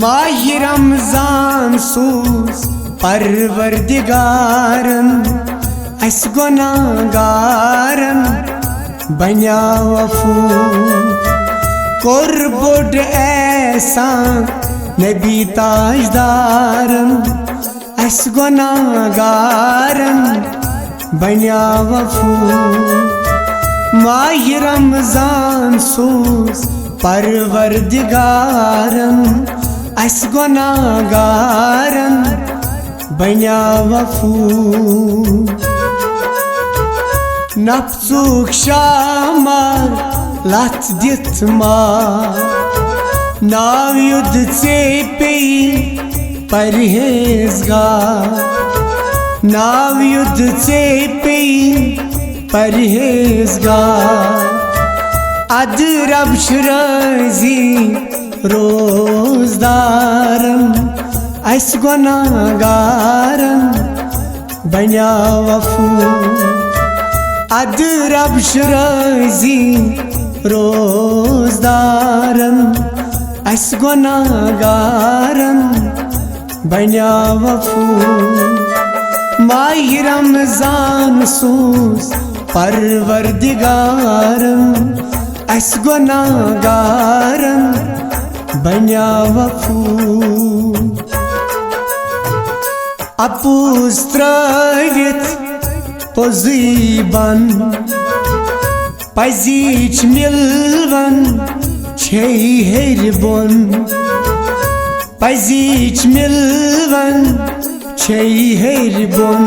माह रमजान सूस परवरदिगारन अस गुनाहगारन बन्याव अफू core board एहसान नबी ताजदारन अस गुनाहगारन बन्याव अफू माह रमजान सूस परवरदिगारन अस गुनाहगारन बन्याव अफू नफ्सुक शामार लथ दित मार नाव युद्ध से पे परहेजगार नाव युद्ध से पे परहेजगार अदरब शुराजी रोजदारन अस गुनाहगारन बन्याव अफू अदरब शुराजी रोजदारन अस गुनाहगारन बन्याव अफू माह रमजान सूस परवरदिगारन अस गुनाहगारन बन्याव अफू अपूस त्रवित पोजीबन पजीच मिलवन छे हेर बोन पजीच मिलवन छे हेर बोन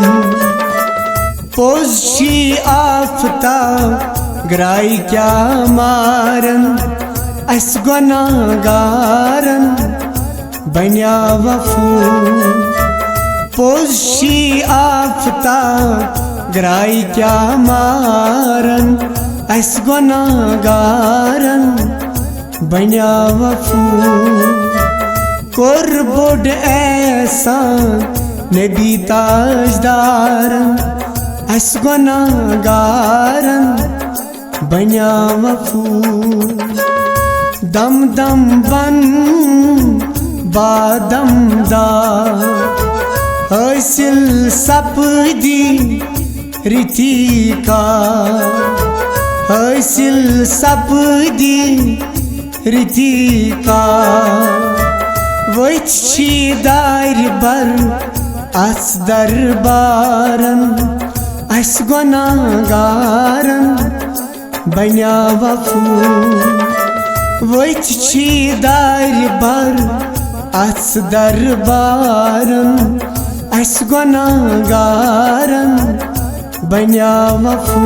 पोज छी आफताब ग्राई क्या मारन अस गुनाहगारन बन्याव अफू पोज छी आफताब ग्राई क्या मारन अस गुनाहगारन बन्याव अफू कोर बोड एहसान नबी ताजदारन अस गुनाहगारन बन्याव अफू दम दम बन बादम दार हासिल सपदी रितिका हासिल सपदी रितिका वच छी दार बर अस दरबारन अस गुनाहगारन बन्याव अफू वच छी दार बर अस दरबारन अस गुनाहगारन बन्याव अफू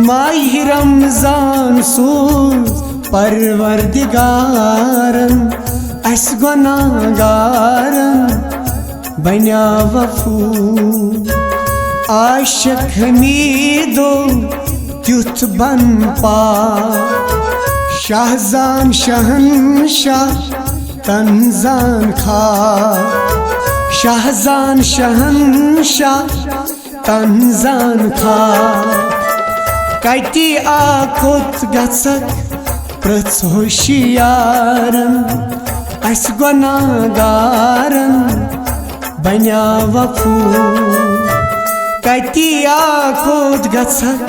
माह रमजान सूस परवरदिगारन अस गुनाहगारन बन्याव अफू आशिक हमीदो त्युथ बन पा शाहजान शहनशाह तंजान खा शाहजान शहनशाह तंजान खा कति आकुत गसक प्रथ होशियारन अस गुनाहगारन बन्याव अफू कति आकुत गसक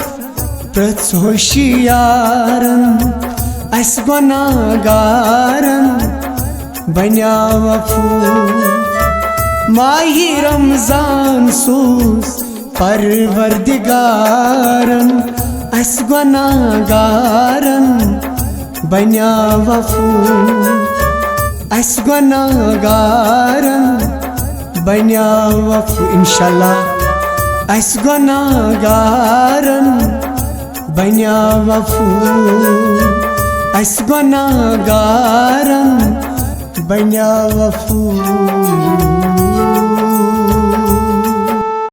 प्रथ होशियारन अस गुनाहगारन बन्याव अफू माह रमजान सूस परवरदिगारन अस गुनाहगारन बन्याव अफू अस गुनाहगारन बन्याव अफू इंशाल्लाह अस गुनाहगारन बन्याव अफू अस गुनाहगारन बन्याव अफू।